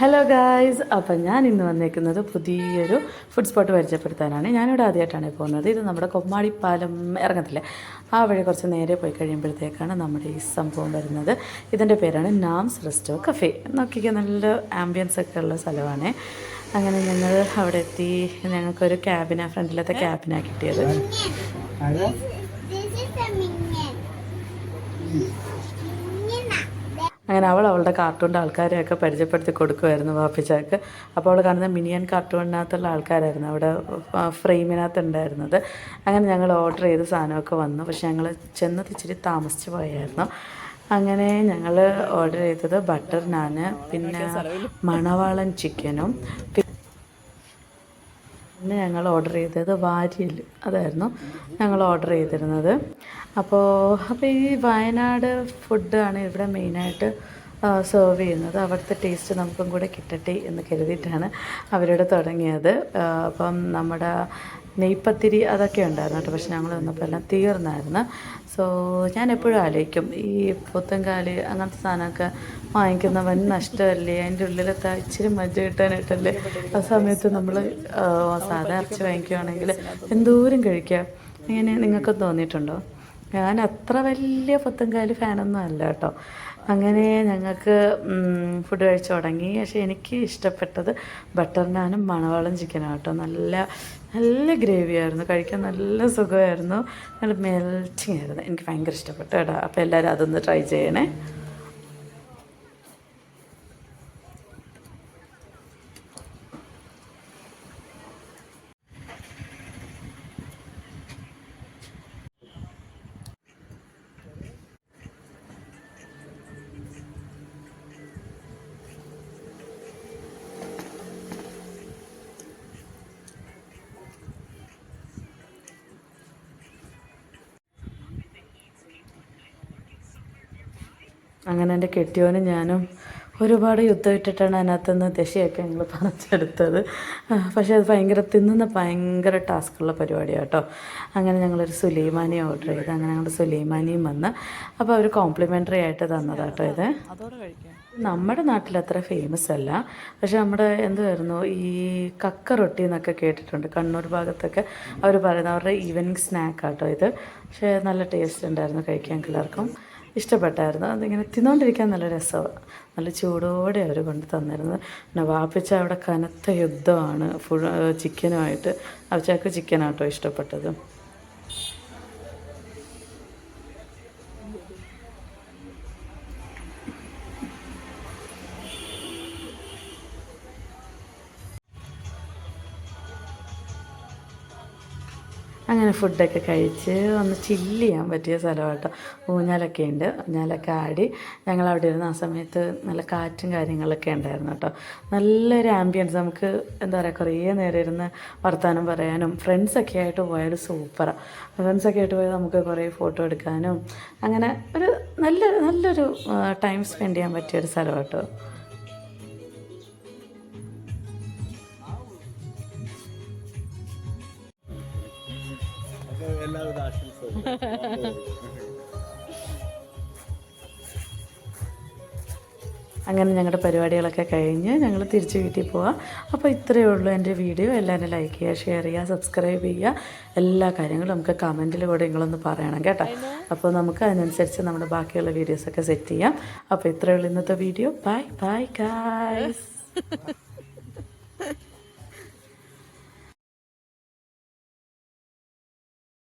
Hello guys, അപ്പം ഞാൻ ഇന്ന് വന്നേക്കുന്നത് പുതിയൊരു ഫുഡ് സ്പോട്ട് പരിചയപ്പെടുത്താനാണ്. ഞാനിവിടെ ആദ്യമായിട്ടാണ് പോകുന്നത്. ഇത് നമ്മുടെ കൊമ്മാടിപ്പാലം ഇറങ്ങത്തില്ലേ, ആ വഴി കുറച്ച് നേരെ പോയി കഴിയുമ്പോഴത്തേക്കാണ് നമ്മുടെ ഈ സംഭവം വരുന്നത്. ഇതിൻ്റെ പേരാണ് നാംസ് റെസ്റ്റോ കഫേ. നോക്കിക്കാൻ നല്ല ആംബിയൻസ് ഒക്കെ ഉള്ള സ്ഥലമാണ്. അങ്ങനെ ഞങ്ങൾ അവിടെ എത്തി. ഞങ്ങൾക്കൊരു ക്യാബിനാണ്, ഫ്രണ്ടിലത്തെ ക്യാബിനാണ് കിട്ടിയത്. അങ്ങനെ അവളുടെ കാർട്ടൂണിൻ്റെ ആൾക്കാരെയൊക്കെ പരിചയപ്പെടുത്തി കൊടുക്കുമായിരുന്നു വാപ്പിച്ചാക്ക്. അപ്പോൾ അവൾ കാണുന്ന മിനിയൻ കാർട്ടൂണിനകത്തുള്ള ആൾക്കാരായിരുന്നു അവിടെ ഫ്രെയിമിനകത്ത് ഉണ്ടായിരുന്നത്. അങ്ങനെ ഞങ്ങൾ ഓർഡർ ചെയ്ത സാധനമൊക്കെ വന്നു. പക്ഷെ ഞങ്ങൾ ചെന്നത് ഇച്ചിരി താമസിച്ച് പോയായിരുന്നു. അങ്ങനെ ഞങ്ങൾ ഓർഡർ ചെയ്തത് ബട്ടർ നാന്, പിന്നെ മണവാളൻ ചിക്കനും, പിന്നെ ഞങ്ങൾ ഓർഡർ ചെയ്തത് വാരിയൽ, അതായിരുന്നു ഞങ്ങൾ ഓർഡർ ചെയ്തിരുന്നത്. അപ്പോൾ ഈ വയനാട് ഫുഡാണ് ഇവിടെ മെയിനായിട്ട് സെർവ് ചെയ്യുന്നത്. അവിടുത്തെ ടേസ്റ്റ് നമുക്കും കൂടെ കിട്ടട്ടെ എന്ന് കരുതിയിട്ടാണ് അവരോട് തുടങ്ങിയത്. അപ്പം നമ്മുടെ നെയ്പ്പത്തിരി അതൊക്കെ ഉണ്ടായിരുന്നു കേട്ടോ. പക്ഷെ ഞങ്ങൾ വന്നപ്പോൾ എല്ലാം തീർന്നായിരുന്നു. സോ ഞാൻ എപ്പോഴും ആലോചിക്കും, ഈ പോത്തുംകാല് അങ്ങനത്തെ സാധനമൊക്കെ വാങ്ങിക്കുന്ന വൻ നഷ്ടമല്ലേ, അതിൻ്റെ ഉള്ളിലത്തെ ഇച്ചിരി മജ്ജ കിട്ടാനായിട്ടല്ലേ. ആ സമയത്ത് നമ്മൾ സാധാ ഇറച്ചി വാങ്ങിക്കുകയാണെങ്കിൽ എന്തോരം കഴിക്കാം. ഇങ്ങനെ നിങ്ങൾക്ക് തോന്നിയിട്ടുണ്ടോ? ഞാൻ അത്ര വലിയ പോത്തുംകാല് ഫാനൊന്നും അല്ല കേട്ടോ. അങ്ങനെ ഞങ്ങൾക്ക് ഫുഡ് കഴിച്ച് തുടങ്ങി. പക്ഷേ എനിക്ക് ഇഷ്ടപ്പെട്ടത് ബട്ടർ നാനും മണവാളൻ ചിക്കനും കേട്ടോ. നല്ല ഗ്രേവി ആയിരുന്നു, കഴിക്കാൻ നല്ല സുഖമായിരുന്നു, നല്ല മെൽറ്റിങ് ആയിരുന്നു. എനിക്ക് ഭയങ്കര ഇഷ്ടപ്പെട്ടു കേട്ടോ. അപ്പോൾ എല്ലാവരും അതൊന്ന് ട്രൈ ചെയ്യണേ. അങ്ങനെ എൻ്റെ കെട്ടിയോനും ഞാനും ഒരുപാട് യുദ്ധം ഇട്ടിട്ടാണ് അതിനകത്തുനിന്ന് ദശയൊക്കെ ഞങ്ങൾ പറിച്ചെടുത്തത്. പക്ഷേ അത് തിന്നുന്ന ഭയങ്കര ടാസ്ക്കുള്ള പരിപാടിയാണ് കേട്ടോ. അങ്ങനെ ഞങ്ങളൊരു സുലൈമാനി ഓർഡർ ചെയ്ത്, അങ്ങനെ ഞങ്ങൾ സുലൈമാനിയും വന്ന്. അപ്പോൾ അവർ കോംപ്ലിമെൻ്ററി ആയിട്ട് തന്നതാട്ടോ ഇത്. നമ്മുടെ നാട്ടിൽ അത്ര ഫേമസ് അല്ല, പക്ഷെ നമ്മുടെ എന്തുവായിരുന്നു ഈ കക്ക റൊട്ടി എന്നൊക്കെ കേട്ടിട്ടുണ്ട്. കണ്ണൂർ ഭാഗത്തൊക്കെ അവർ പറയുന്നത് അവരുടെ ഈവനിങ് സ്നാക്കാട്ടോ ഇത്. പക്ഷേ നല്ല ടേസ്റ്റ് ഉണ്ടായിരുന്നു, കഴിക്കാൻ എല്ലാവർക്കും ഇഷ്ടപ്പെട്ടായിരുന്നു. അതിങ്ങനെ തിന്നുകൊണ്ടിരിക്കാൻ നല്ല രസമാണ്. നല്ല ചൂടോടെ അവർ കൊണ്ട് തന്നിരുന്നത്. പിന്നെ വാപ്പിച്ച അവിടെ കനത്ത യുദ്ധമാണ് ചിക്കനുമായിട്ട്. അവച്ചക്ക് ചിക്കനാട്ടോ ഇഷ്ടപ്പെട്ടത്. അങ്ങനെ ഫുഡൊക്കെ കഴിച്ച് ഒന്ന് ചില്ല് ചെയ്യാൻ പറ്റിയ സ്ഥലമാട്ടോ. ഊഞ്ഞാലൊക്കെ ഉണ്ട്, ഊഞ്ഞാലൊക്കെ ആടി ഞങ്ങളവിടെ ഇരുന്ന്. ആ സമയത്ത് നല്ല കാറ്റും കാര്യങ്ങളൊക്കെ ഉണ്ടായിരുന്നു കേട്ടോ. നല്ലൊരു ആംബിയൻസ്. നമുക്ക് എന്താ പറയുക, കുറേ നേരം ഇരുന്ന് വർത്തമാനം പറയാനും ഫ്രണ്ട്സൊക്കെ ആയിട്ട് പോയാൽ സൂപ്പറാണ്. ഫ്രണ്ട്സൊക്കെ ആയിട്ട് പോയാൽ നമുക്ക് കുറേ ഫോട്ടോ എടുക്കാനും അങ്ങനെ ഒരു നല്ലൊരു ടൈം സ്പെൻഡ് ചെയ്യാൻ പറ്റിയൊരു സ്ഥലം കേട്ടോ. എല്ലാവിധ ആശംസകളും. അങ്ങനെ ഞങ്ങളുടെ പരിപാടികളൊക്കെ കഴിഞ്ഞ് ഞങ്ങൾ തിരിച്ച് വീട്ടിൽ പോവാം. അപ്പോൾ ഇത്രയേ ഉള്ളൂ എൻ്റെ വീഡിയോ. എല്ലാവരും ലൈക്ക് ചെയ്യുക, ഷെയർ ചെയ്യുക, സബ്സ്ക്രൈബ് ചെയ്യുക. എല്ലാ കാര്യങ്ങളും നമുക്ക് കമൻറ്റിൽ കൂടെ നിങ്ങളൊന്ന് പറയണം കേട്ടോ. അപ്പോൾ നമുക്ക് അതിനനുസരിച്ച് നമ്മുടെ ബാക്കിയുള്ള വീഡിയോസൊക്കെ സെറ്റ് ചെയ്യാം. അപ്പോൾ ഇത്രയേ ഉള്ളൂ ഇന്നത്തെ വീഡിയോ. Bye bye guys.